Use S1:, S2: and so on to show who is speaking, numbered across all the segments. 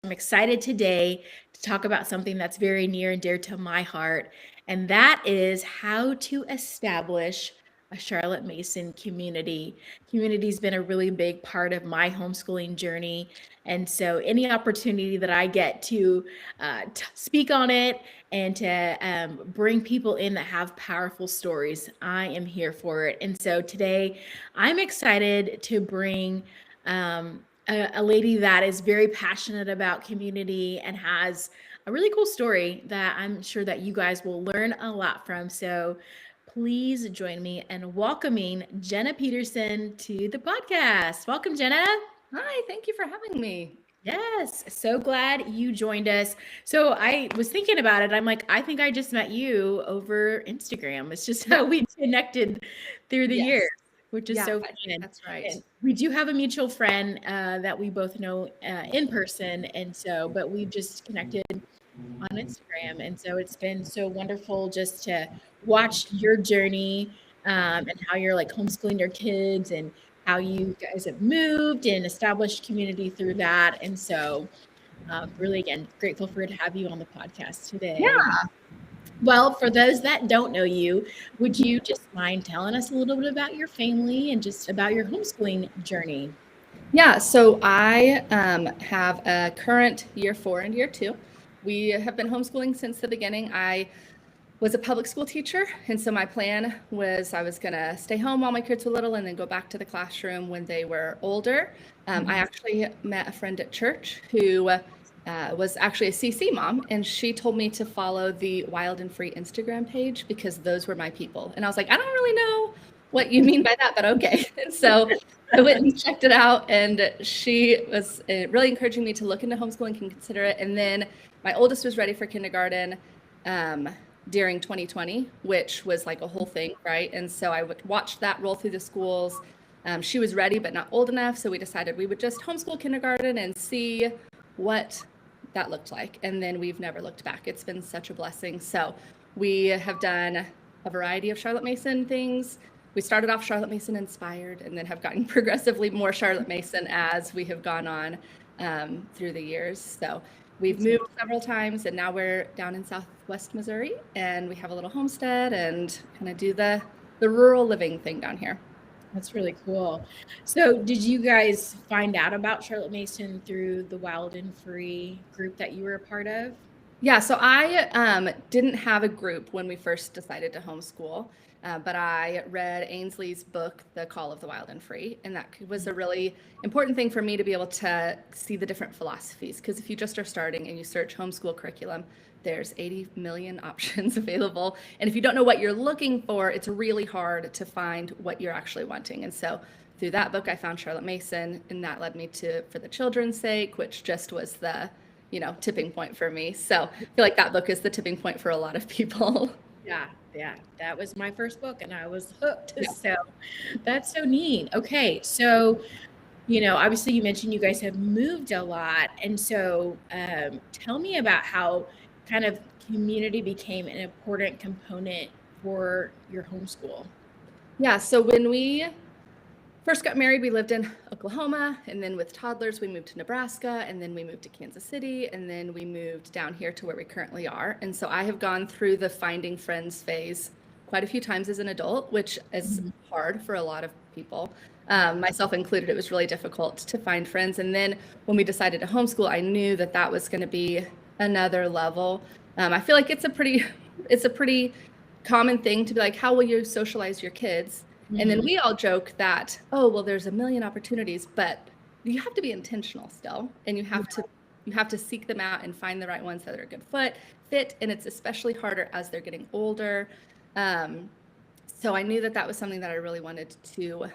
S1: I'm excited today to talk about something that's very near and dear to my heart, and that is how to establish a Charlotte Mason community. Community's been a really big part of my homeschooling journey, and so any opportunity that I get to speak on it and to bring people in that have powerful stories, I am here for it. And so today, I'm excited to bring a lady that is very passionate about community and has a really cool story that I'm sure that you guys will learn a lot from. So please join me in welcoming Jenna Peterson to the podcast. Welcome, Jenna.
S2: Hi, thank you for having me.
S1: Yes, so glad you joined us. So I was thinking about it. I'm like, I think I just met you over Instagram. It's just
S2: Yeah,
S1: how we connected through the years,
S2: yes.
S1: which is
S2: Yeah,
S1: so fun.
S2: that's right.
S1: And we do have a mutual friend that we both know in person, and so, but we just connected on Instagram, and so it's been so wonderful just to watch your journey and how you're like homeschooling your kids and how you guys have moved and established community through that. And so, really, again, grateful for to have you on the podcast today.
S2: Yeah.
S1: Well, for those that don't know you, would you just mind telling us a little bit about your family and just about your homeschooling journey?
S2: Yeah, so I have a current year 4 and year 2. We have been homeschooling since the beginning. I was a public school teacher, and so my plan was I was going to stay home while my kids were little and then go back to the classroom when they were older. I actually met a friend at church who was actually a CC mom, and she told me to follow the Wild and Free Instagram page because those were my people. And I was like, I don't really know what you mean by that, but okay. And so I went and checked it out, and she was really encouraging me to look into homeschooling and consider it. And then my oldest was ready for kindergarten during 2020, which was like a whole thing, right? And so I watched that roll through the schools. She was ready, but not old enough. So we decided we would just homeschool kindergarten and see what that looked like. And then we've never looked back. It's been such a blessing. So we have done a variety of Charlotte Mason things. We started off Charlotte Mason inspired and then have gotten progressively more Charlotte Mason as we have gone on through the years. So we've moved several times, and now we're down in Southwest Missouri, and we have a little homestead and kind of do the rural living thing down here.
S1: That's really cool. So, did you guys find out about Charlotte Mason through the Wild and Free group that you were a part of?
S2: Yeah, so I didn't have a group when we first decided to homeschool, but I read Ainsley's book, The Call of the Wild and Free, and that was a really important thing for me to be able to see the different philosophies. Because if you just are starting and you search homeschool curriculum, there's 80 million options available. And if you don't know what you're looking for, it's really hard to find what you're actually wanting. And so through that book, I found Charlotte Mason, and that led me to For the Children's Sake, which just was the tipping point for me. So I feel like that book is the tipping point for a lot of people.
S1: Yeah, that was my first book, and I was hooked. So, that's so neat. Okay, so obviously, you mentioned you guys have moved a lot, and so tell me about how kind of community became an important component for your homeschool.
S2: Yeah, so when we first got married, we lived in Oklahoma, and then with toddlers, we moved to Nebraska, and then we moved to Kansas City, and then we moved down here to where we currently are. And so I have gone through the finding friends phase quite a few times as an adult, which is hard for a lot of people. Myself included, it was really difficult to find friends. And then when we decided to homeschool, I knew that that was going to be another level. I feel like it's a pretty common thing to be like, how will you socialize your kids? And then we all joke that, oh, well, there's a million opportunities, but you have to be intentional still, and you have to seek them out and find the right ones that are a good fit, and it's especially harder as they're getting older. So I knew that that was something that I really wanted to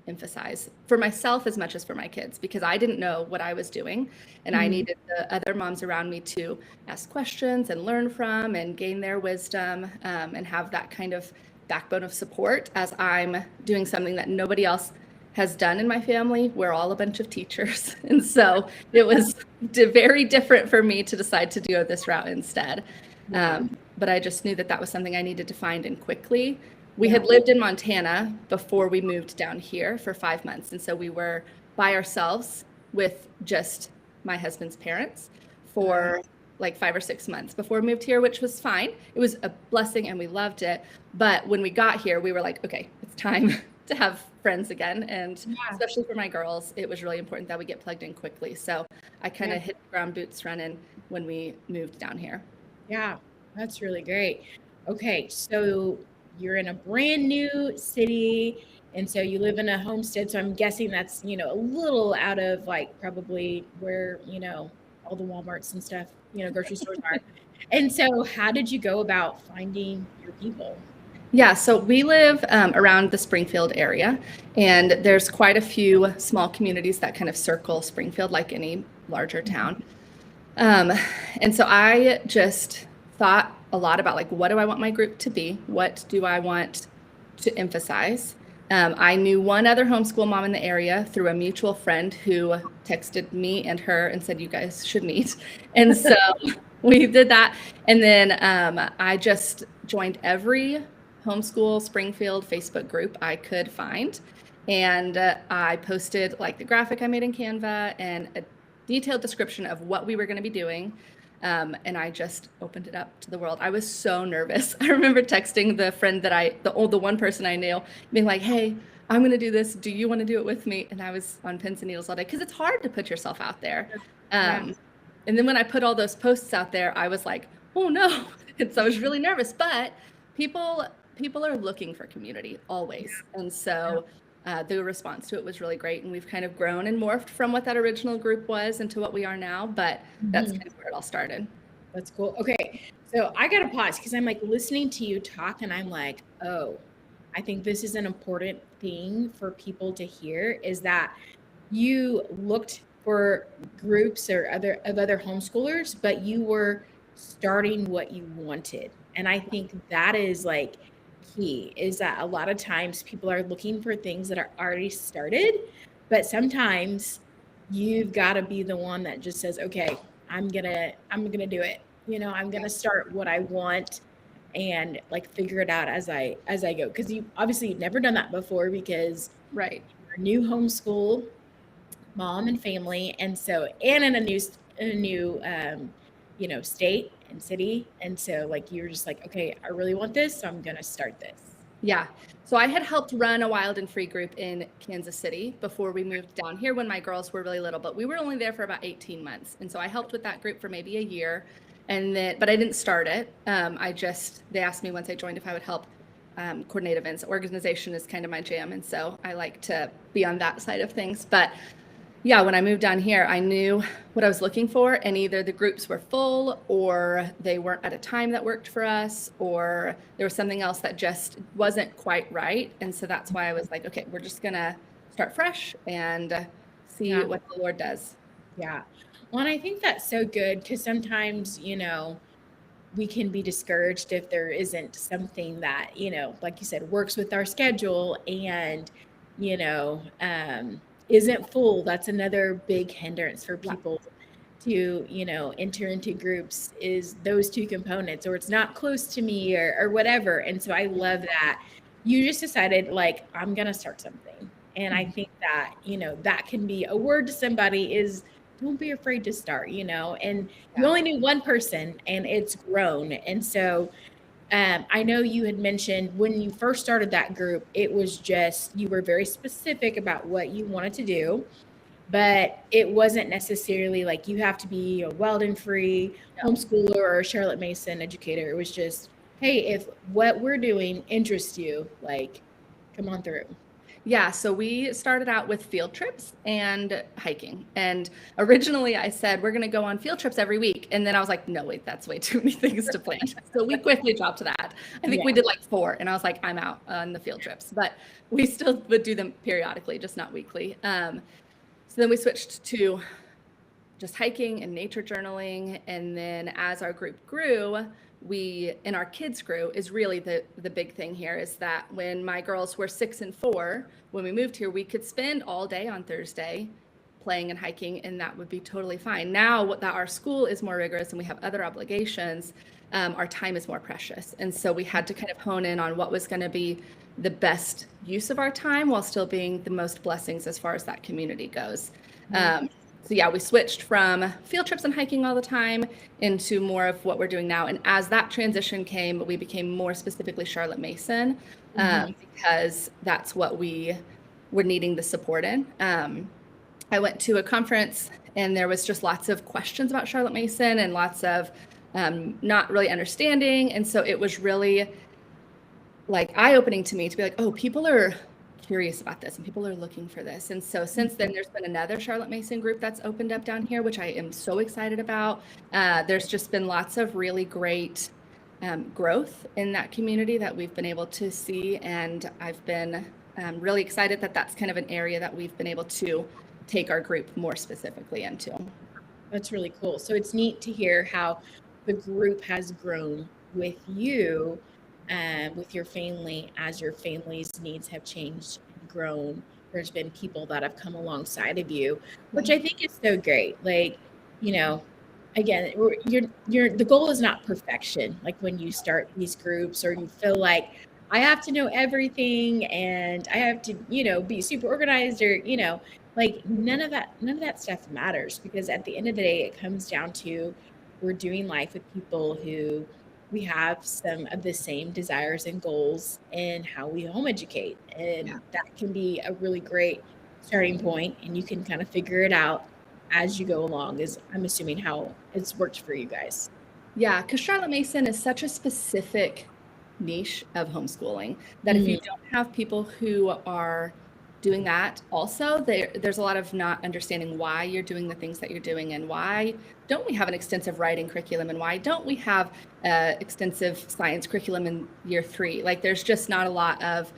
S2: emphasize for myself as much as for my kids, because I didn't know what I was doing, and I needed the other moms around me to ask questions and learn from and gain their wisdom, and have that kind of backbone of support as I'm doing something that nobody else has done in my family. We're all a bunch of teachers. And so it was very different for me to decide to do this route instead. But I just knew that that was something I needed to find, and quickly. We had lived in Montana before we moved down here for 5 months. And so we were by ourselves with just my husband's parents for like 5 or 6 months before we moved here, which was fine. It was a blessing and we loved it. But when we got here, we were like, okay, it's time to have friends again. And especially for my girls, it was really important that we get plugged in quickly. So I kind of hit the ground boots running when we moved down here.
S1: Yeah, that's really great. Okay, so you're in a brand new city, and so you live in a homestead. So I'm guessing that's, a little out of like probably where, all the Walmarts and stuff, grocery stores are. And so how did you go about finding your people?
S2: Yeah, so we live around the Springfield area, and there's quite a few small communities that kind of circle Springfield like any larger town. And so I just thought a lot about like, what do I want my group to be? What do I want to emphasize? I knew one other homeschool mom in the area through a mutual friend who texted me and her and said, you guys should meet. And so we did that. And then I just joined every homeschool Springfield Facebook group I could find. And I posted like the graphic I made in Canva and a detailed description of what we were going to be doing. And I just opened it up to the world. I was so nervous. I remember texting the friend that the one person I knew, being like, hey, I'm going to do this. Do you want to do it with me? And I was on pins and needles all day because it's hard to put yourself out there. And then when I put all those posts out there, I was like, oh no. And so I was really nervous, but people are looking for community always. And so the response to it was really great. And we've kind of grown and morphed from what that original group was into what we are now. But that's kind of where it all started.
S1: That's cool. Okay. So I got to pause because I'm like listening to you talk and I'm like, oh, I think this is an important thing for people to hear is that you looked for groups or other homeschoolers, but you were starting what you wanted. And I think that is like key is that a lot of times people are looking for things that are already started, but sometimes you've got to be the one that just says, okay, I'm gonna do it. I'm gonna start what I want and like figure it out as I go. Because you've never done that before because you're a new homeschool mom and family, and so and in a new state and city. And so like, you're just like, okay, I really want this. So I'm going to start this.
S2: Yeah. So I had helped run a wild and free group in Kansas City before we moved down here when my girls were really little, but we were only there for about 18 months. And so I helped with that group for maybe a year but I didn't start it. They asked me once I joined if I would help coordinate events. Organization is kind of my jam. And so I like to be on that side of things. But yeah, when I moved down here, I knew what I was looking for, and either the groups were full or they weren't at a time that worked for us, or there was something else that just wasn't quite right. And so that's why I was like, okay, we're just going to start fresh and see what the Lord does.
S1: Yeah. Well, and I think that's so good because sometimes, we can be discouraged if there isn't something that, like you said, works with our schedule and, isn't full. That's another big hindrance for people to, enter into groups is those two components, or it's not close to me or whatever. And so I love that you just decided like, I'm going to start something. And I think that, that can be a word to somebody is don't be afraid to start, and you only knew one person and it's grown. And so I know you had mentioned when you first started that group, it was just, you were very specific about what you wanted to do, but it wasn't necessarily like you have to be a wild and free homeschooler or a Charlotte Mason educator. It was just, hey, if what we're doing interests you, like, come on through.
S2: Yeah, so we started out with field trips and hiking. And originally I said, we're going to go on field trips every week. And then I was like, no, wait, that's way too many things to plan. So we quickly dropped to that. I think we did like 4. And I was like, I'm out on the field trips. But we still would do them periodically, just not weekly. So then we switched to just hiking and nature journaling. And then as our group grew, in our kids grew is really the big thing here is that when my girls were 6 and 4, when we moved here, we could spend all day on Thursday playing and hiking, and that would be totally fine. Now that our school is more rigorous and we have other obligations, our time is more precious. And so we had to kind of hone in on what was going to be the best use of our time while still being the most blessings as far as that community goes. So yeah, we switched from field trips and hiking all the time into more of what we're doing now. And as that transition came, we became more specifically Charlotte Mason, because that's what we were needing the support in. I went to a conference and there was just lots of questions about Charlotte Mason and lots of not really understanding. And so it was really like eye-opening to me to be like, oh, people are curious about this and people are looking for this. And so since then, there's been another Charlotte Mason group that's opened up down here, which I am so excited about. There's just been lots of really great growth in that community that we've been able to see. And I've been really excited that that's kind of an area that we've been able to take our group more specifically into.
S1: That's really cool. So it's neat to hear how the group has grown with you and with your family as your family's needs have changed and grown. There's been people that have come alongside of you, which I think is so great. Like, you know, again, the goal is not perfection. Like when you start these groups or you feel like I have to know everything and I have to, be super organized or, like none of that stuff matters, because at the end of the day, it comes down to we're doing life with people who we have some of the same desires and goals in how we home educate. And that can be a really great starting point, and you can kind of figure it out as you go along, is I'm assuming how it's worked for you guys.
S2: Yeah, because Charlotte Mason is such a specific niche of homeschooling that if you don't have people who are doing that also, there's a lot of not understanding why you're doing the things that you're doing and why don't we have an extensive writing curriculum and why don't we have extensive science curriculum in year 3. Like there's just not a lot of,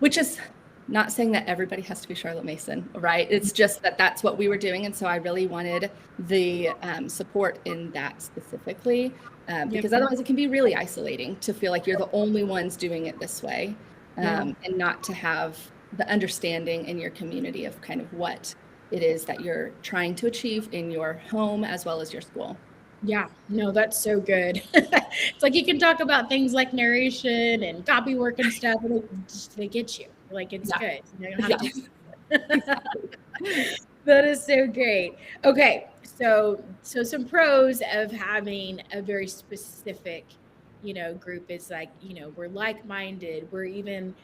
S2: which is not saying that everybody has to be Charlotte Mason, right? It's just that that's what we were doing. And so I really wanted the support in that specifically, because otherwise it can be really isolating to feel like you're the only ones doing it this way, and not to have the understanding in your community of kind of what it is that you're trying to achieve in your home as well as your school.
S1: Yeah, no, that's so good. It's like you can talk about things like narration and copy work and stuff, and they get you. Like it's good. You don't have to. That is so great. Okay, so some pros of having a very specific, group is like, we're like-minded. We're even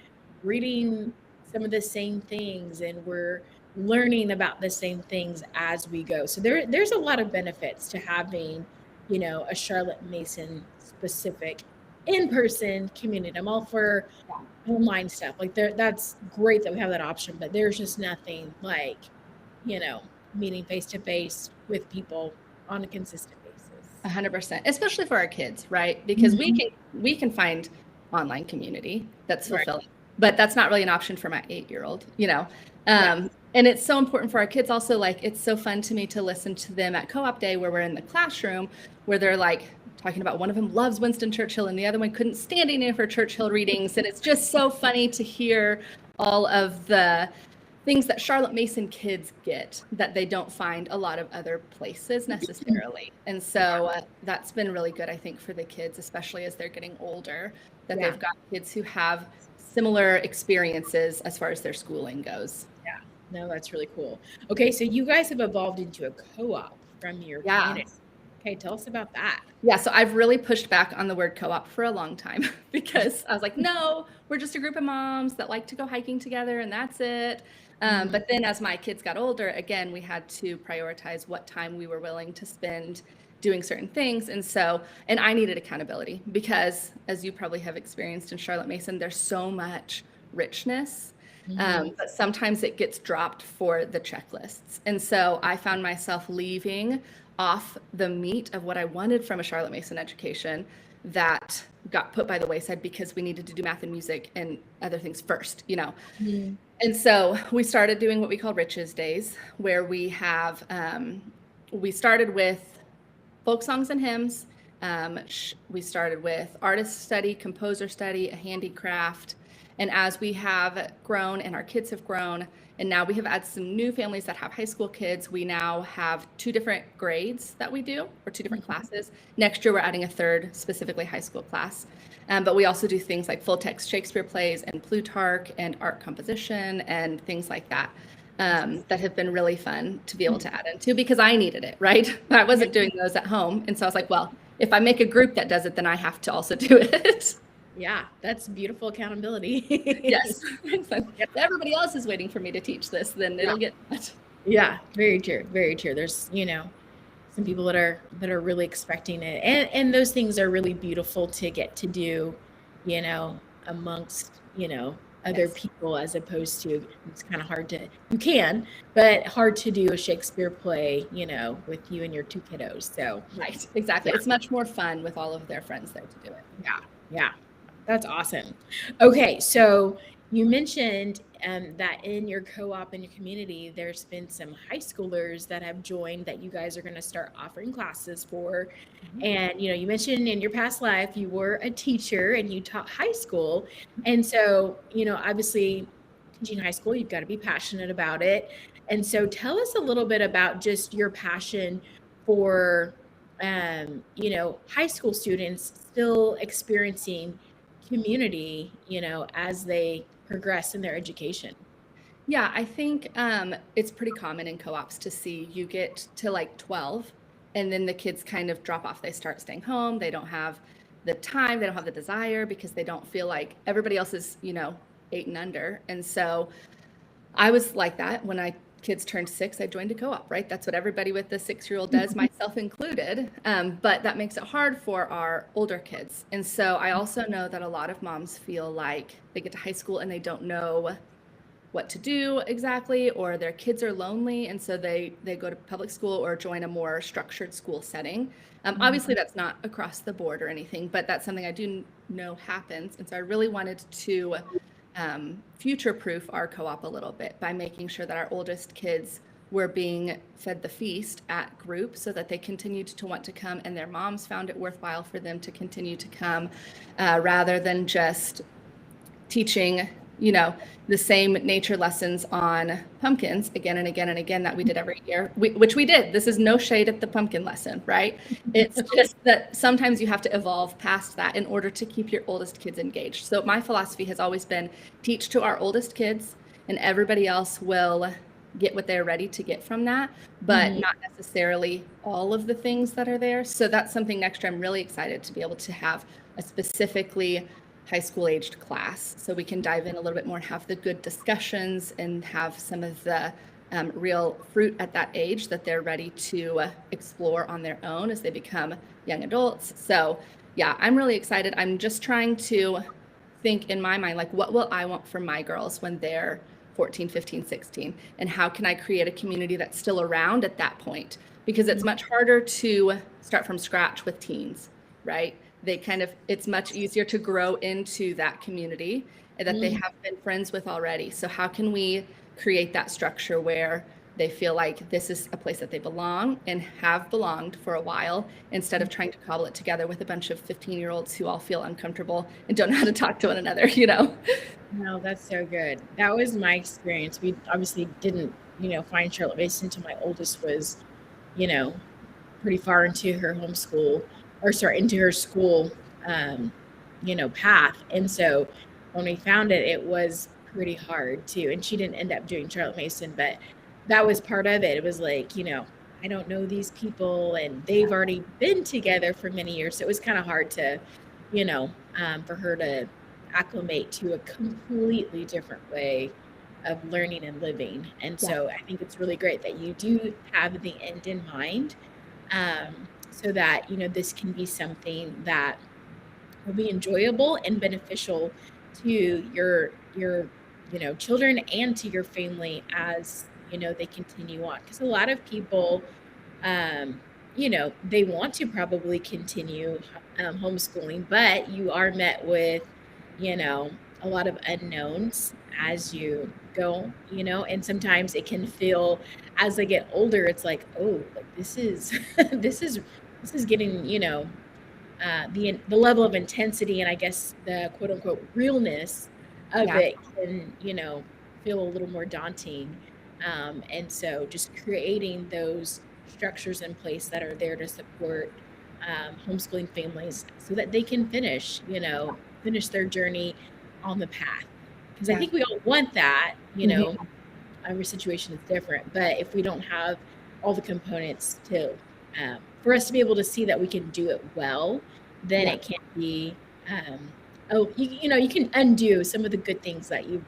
S1: reading some of the same things and we're learning about the same things as we go. So there's a lot of benefits to having, a Charlotte Mason specific in-person community. I'm all for online stuff. Like that's great that we have that option, but there's just nothing like, meeting face to face with people on a consistent basis.
S2: 100%, especially for our kids, right? Because we can find online community that's fulfilling. But that's not really an option for my 8-year-old, and it's so important for our kids also. Like, it's so fun to me to listen to them at co-op day where we're in the classroom where they're like talking about one of them loves Winston Churchill and the other one couldn't stand any of her Churchill readings. And it's just so funny to hear all of the things that Charlotte Mason kids get that they don't find a lot of other places necessarily. And so that's been really good, I think, for the kids, especially as they're getting older, that they've got kids who have similar experiences as far as their schooling goes.
S1: Yeah, no, that's really cool. Okay, so you guys have evolved into a co-op from your community. Okay, tell us about that.
S2: Yeah, so I've really pushed back on the word co-op for a long time because I was like, no, we're just a group of moms that like to go hiking together and that's it. But then as my kids got older, again, we had to prioritize what time we were willing to spend doing certain things. And I needed accountability because, as you probably have experienced in Charlotte Mason, there's so much richness, but sometimes it gets dropped for the checklists. And so I found myself leaving off the meat of what I wanted from a Charlotte Mason education that got put by the wayside because we needed to do math and music and other things first, And so we started doing what we call Riches Days, where we have, we started with folk songs and hymns. We started with artist study, composer study, a handicraft. And as we have grown and our kids have grown, and now we have added some new families that have high school kids, we now have 2 different grades that we do, or 2 different classes. Next year, we're adding a 3rd, specifically high school class. But we also do things like full text Shakespeare plays and Plutarch and art composition and things like that. that have been really fun to be able to add into because I needed it, right? I wasn't doing those at home. And so I was like, well, if I make a group that does it, then I have to also do it.
S1: Yeah, that's beautiful accountability.
S2: Yes. So if everybody else is waiting for me to teach this, then it'll get that.
S1: Yeah, very true. Very true. There's, some people that are really expecting it. And those things are really beautiful to get to do, amongst, other
S2: Yes.
S1: people, as opposed to, it's kind of hard to, you can, but hard to do a Shakespeare play, with you and your two kiddos. So
S2: Right. Exactly.
S1: Yeah.
S2: It's much more fun with all of their friends there to do it.
S1: yeah, that's awesome. Okay, so you mentioned that in your co-op in your community, there's been some high schoolers that have joined that you guys are going to start offering classes for. And, you mentioned in your past life, you were a teacher and you taught high school. And so, obviously teaching high school, you've got to be passionate about it. And so tell us a little bit about just your passion for, high school students still experiencing community, as they progress in their education.
S2: Yeah, I think it's pretty common in co-ops to see you get to like 12 and then the kids kind of drop off. They start staying home. They don't have the time, they don't have the desire because they don't feel like everybody else is, 8 and under. And so I was like that when kids turned 6, I joined a co-op, right? That's what everybody with the 6-year-old does, myself included. But that makes it hard for our older kids. And so I also know that a lot of moms feel like they get to high school and they don't know what to do exactly, or their kids are lonely. And so they go to public school or join a more structured school setting. Obviously that's not across the board or anything, but that's something I do know happens. And so I really wanted to future-proof our co-op a little bit by making sure that our oldest kids were being fed the feast at group so that they continued to want to come and their moms found it worthwhile for them to continue to come rather than just teaching, the same nature lessons on pumpkins again and again and again that we did every year, which we did. This is no shade at the pumpkin lesson, right? It's just that sometimes you have to evolve past that in order to keep your oldest kids engaged. So my philosophy has always been teach to our oldest kids and everybody else will get what they're ready to get from that, but not necessarily all of the things that are there. So that's something next year I'm really excited to be able to have a specifically high school aged class so we can dive in a little bit more, have the good discussions and have some of the real fruit at that age that they're ready to explore on their own as they become young adults. So yeah, I'm really excited. I'm just trying to think in my mind, like, what will I want for my girls when they're 14, 15, 16? And how can I create a community that's still around at that point? Because it's much harder to start from scratch with teens, right? It's much easier to grow into that community that they have been friends with already. So how can we create that structure where they feel like this is a place that they belong and have belonged for a while instead of trying to cobble it together with a bunch of 15-year-olds who all feel uncomfortable and don't know how to talk to one another,
S1: No, that's so good. That was my experience. We obviously didn't, find Charlotte Mason until my oldest was, pretty far into her homeschool into her school, path. And so when we found it, it was pretty hard too. And she didn't end up doing Charlotte Mason, but that was part of it. It was like, I don't know these people and they've already been together for many years. So it was kind of hard to, for her to acclimate to a completely different way of learning and living. And so I think it's really great that you do have the end in mind. So that, this can be something that will be enjoyable and beneficial to your children and to your family as, they continue on. Because a lot of people, they want to probably continue homeschooling, but you are met with, a lot of unknowns as you go, and sometimes it can feel as they get older, it's like, oh, like this is this is getting, the level of intensity and I guess the quote unquote realness of it can, feel a little more daunting. And so just creating those structures in place that are there to support homeschooling families so that they can finish their journey on the path. Because I think we all want that, every situation is different, but if we don't have all the components to for us to be able to see that we can do it well, then
S2: Yeah.
S1: it can be you can undo some of the good things that you've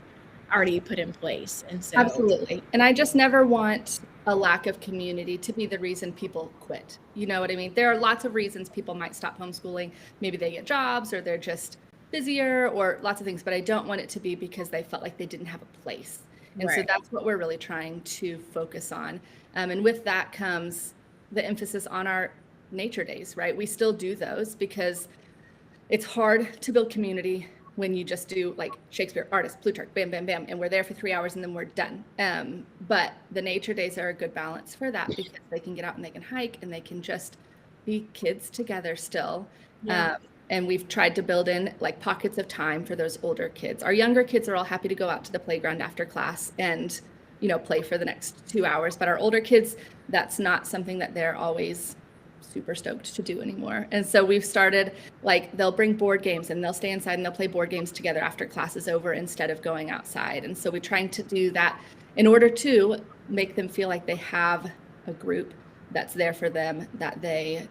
S1: already put in place. And so
S2: Absolutely. And I just never want a lack of community to be the reason people quit. You know what I mean? There are lots of reasons people might stop homeschooling. Maybe they get jobs or they're just busier or lots of things, but I don't want it to be because they felt like they didn't have a place. And so
S1: Right.
S2: that's what we're really trying to focus on. And with that comes the emphasis on our nature days, right? We still do those because it's hard to build community when you just do like Shakespeare, artist, Plutarch, bam, bam, bam, and we're there for 3 hours and then we're done. But the nature days are a good balance for that because they can get out and they can hike and they can just be kids together still.
S1: Yeah.
S2: And we've tried to build in like pockets of time for those older kids. Our younger kids are all happy to go out to the playground after class and, play for the next 2 hours. But our older kids, that's not something that they're always super stoked to do anymore. And so we've started, like, they'll bring board games and they'll stay inside and they'll play board games together after class is over instead of going outside. And so we're trying to do that in order to make them feel like they have a group that's there for them, that they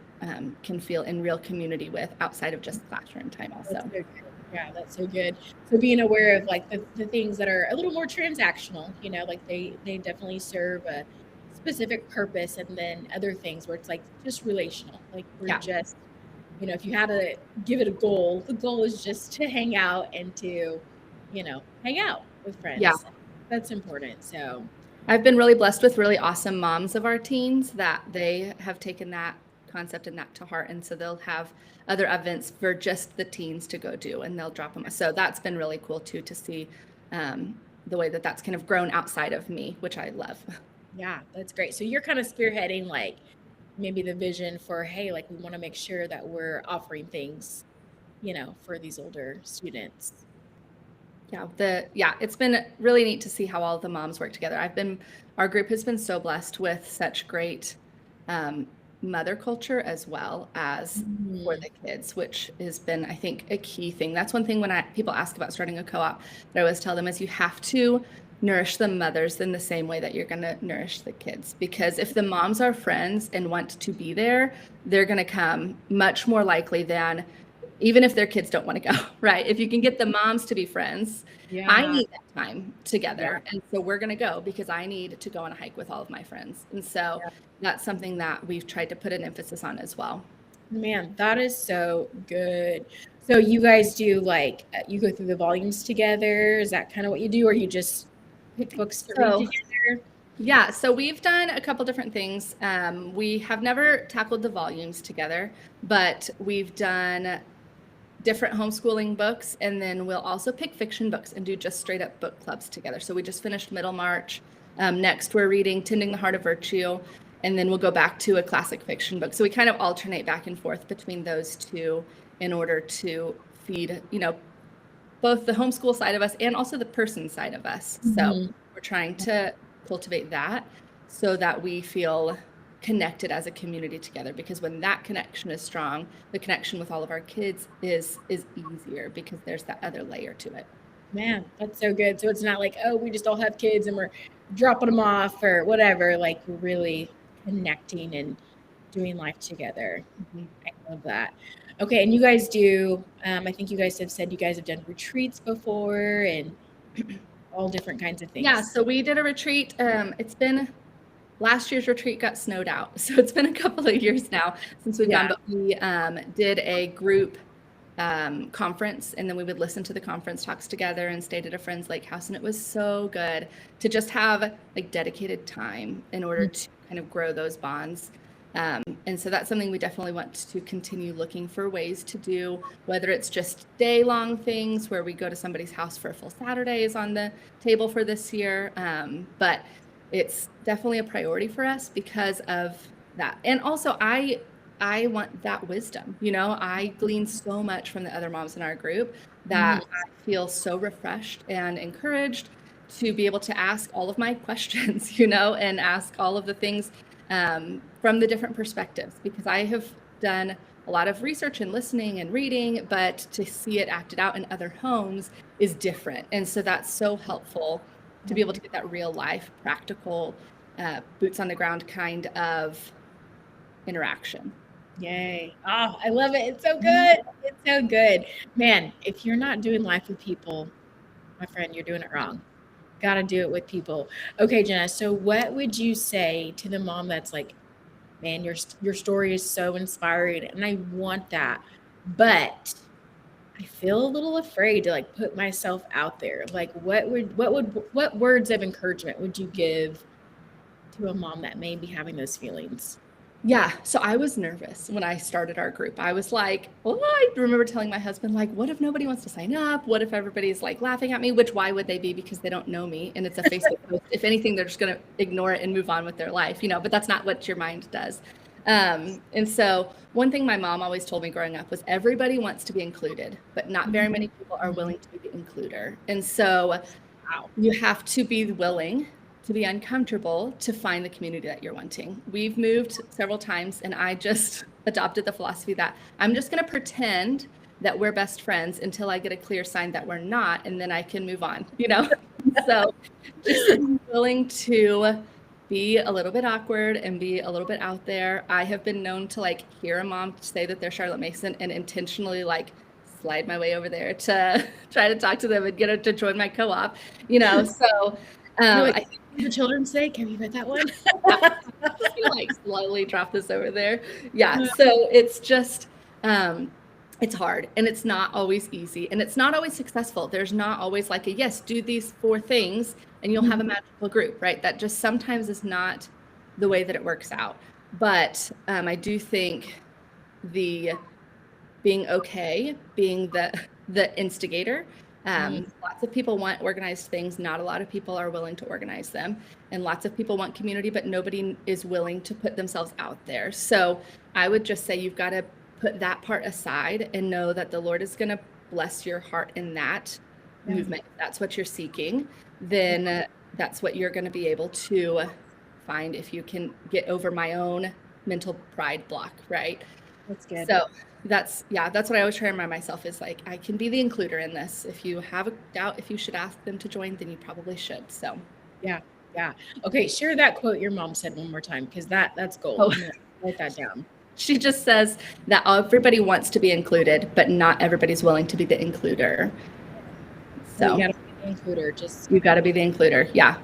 S2: can feel in real community with outside of just classroom time also.
S1: That's so good. Yeah, that's so good. So being aware of like the things that are a little more transactional, like they definitely serve a specific purpose, and then other things where it's like just relational, like we're just, if you had to give it a goal, the goal is just to hang out and to, hang out with friends.
S2: Yeah.
S1: That's important. So
S2: I've been really blessed with really awesome moms of our teens that they have taken that concept and that to heart. And so they'll have other events for just the teens to go do, and they'll drop them. So that's been really cool too, to see the way that that's kind of grown outside of me, which I love.
S1: Yeah, that's great. So you're kind of spearheading like maybe the vision for, hey, like we want to make sure that we're offering things, for these older students.
S2: Yeah, it's been really neat to see how all the moms work together. Our group has been so blessed with such great mother culture as well as for the kids, which has been, I think, a key thing. That's one thing when people ask about starting a co-op that I always tell them is you have to nourish the mothers in the same way that you're going to nourish the kids. Because if the moms are friends and want to be there, they're going to come much more likely than even if their kids don't want to go, right? If you can get the moms to be friends, I need that time together. And so we're going to go because I need to go on a hike with all of my friends. And so that's something that we've tried to put an emphasis on as well.
S1: Man, that is so good. So you guys do like, you go through the volumes together? Is that kind of what you do? Or you just pick books to read together?
S2: Yeah, so we've done a couple different things. We have never tackled the volumes together, but we've done different homeschooling books, and then we'll also pick fiction books and do just straight up book clubs together. So we just finished Middlemarch. Next, we're reading Tending the Heart of Virtue, and then we'll go back to a classic fiction book. So we kind of alternate back and forth between those two in order to feed, both the homeschool side of us and also the person side of us. So we're trying to cultivate that so that we feel connected as a community together, because when that connection is strong, the connection with all of our kids is easier because there's that other layer to it.
S1: Man, that's so good. So it's not like, oh, we just all have kids and we're dropping them off or whatever. Like we're really connecting and doing life together. I love that. Okay, and you guys do, I think you guys have said you guys have done retreats before and all different kinds of things.
S2: Yeah, so we did a retreat. Last year's retreat got snowed out, so it's been a couple of years now since we've gone, but we did a group conference, and then we would listen to the conference talks together and stayed at a friend's lake house, and it was so good to just have like dedicated time in order to kind of grow those bonds. And so that's something we definitely want to continue looking for ways to do, whether it's just day-long things where we go to somebody's house for a full Saturday is on the table for this year, but it's definitely a priority for us because of that. And also I want that wisdom. I glean so much from the other moms in our group that I feel so refreshed and encouraged to be able to ask all of my questions, and ask all of the things from the different perspectives, because I have done a lot of research and listening and reading, but to see it acted out in other homes is different. And so that's so helpful to be able to get that real life, practical, boots on the ground kind of interaction.
S1: Yay. Oh, I love it. It's so good. It's so good. Man, if you're not doing life with people, my friend, you're doing it wrong. Got to do it with people. Okay, Jenna. So what would you say to the mom that's like, man, your story is so inspiring and I want that, but I feel a little afraid to like put myself out there. Like what words of encouragement would you give to a mom that may be having those feelings?
S2: Yeah. So I was nervous when I started our group. I was like, well, I remember telling my husband, like, what if nobody wants to sign up? What if everybody's like laughing at me? Which why would they be? Because they don't know me and it's a Facebook post. If anything, they're just going to ignore it and move on with their life, but that's not what your mind does. And so one thing my mom always told me growing up was everybody wants to be included, but not very many people are willing to be the includer. And so you have to be willing to be uncomfortable to find the community that you're wanting. We've moved several times and I just adopted the philosophy that I'm just going to pretend that we're best friends until I get a clear sign that we're not, and then I can move on, So just being willing to be a little bit awkward and be a little bit out there. I have been known to like hear a mom say that they're Charlotte Mason and intentionally like slide my way over there to try to talk to them and get her to join my co-op, so
S1: I think for children's sake, have you read that one?
S2: like slowly drop this over there. Yeah. So it's just, it's hard and it's not always easy and it's not always successful. There's not always like a, yes, do these 4 things and you'll have a magical group, right? That just sometimes is not the way that it works out. But I do think the being okay, being the instigator. Lots of people want organized things. Not a lot of people are willing to organize them. And lots of people want community, but nobody is willing to put themselves out there. So I would just say you've got to put that part aside and know that the Lord is going to bless your heart in that movement. If that's what you're seeking, then that's what you're going to be able to find if you can get over my own mental pride block, right?
S1: That's good.
S2: So that's what I always try to remind myself is like, I can be the includer in this. If you have a doubt, if you should ask them to join, then you probably should. So
S1: yeah. Okay. Share that quote your mom said one more time, because that's gold.
S2: Oh.
S1: Write that down.
S2: She just says that everybody wants to be included, but not everybody's willing to be the includer. So
S1: you gotta be the includer.
S2: You gotta be the includer. Yeah.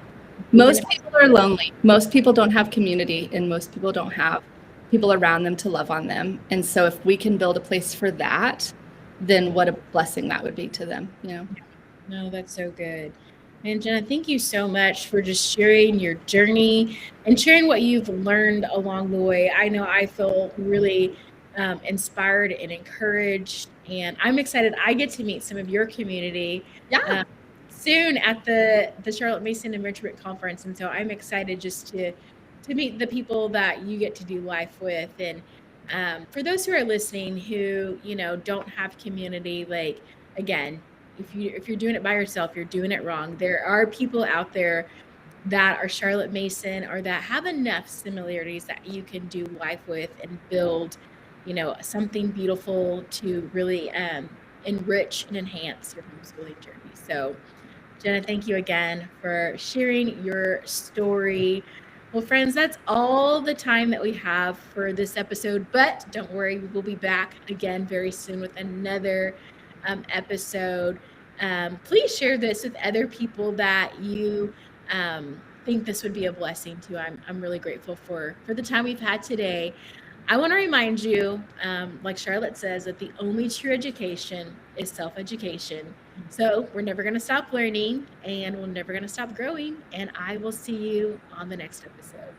S2: Most people are lonely. Most people don't have community and most people don't have people around them to love on them. And so if we can build a place for that, then what a blessing that would be to them,
S1: No, that's so good. And Jenna, thank you so much for just sharing your journey and sharing what you've learned along the way. I know I feel really inspired and encouraged, and I'm excited I get to meet some of your community soon at the Charlotte Mason Enrichment Conference. And so I'm excited just to meet the people that you get to do life with. And for those who are listening who, don't have community, like, again, if you're doing it by yourself, you're doing it wrong. There are people out there that are Charlotte Mason or that have enough similarities that you can do life with and build, something beautiful to really enrich and enhance your homeschooling journey. So Jenna, thank you again for sharing your story. Well, friends, that's all the time that we have for this episode, but don't worry, we will be back again very soon with another episode. Please share this with other people that you think this would be a blessing to. I'm really grateful for the time we've had today. I want to remind you, like Charlotte says, that the only true education is self-education. So we're never going to stop learning and we're never going to stop growing. And I will see you on the next episode.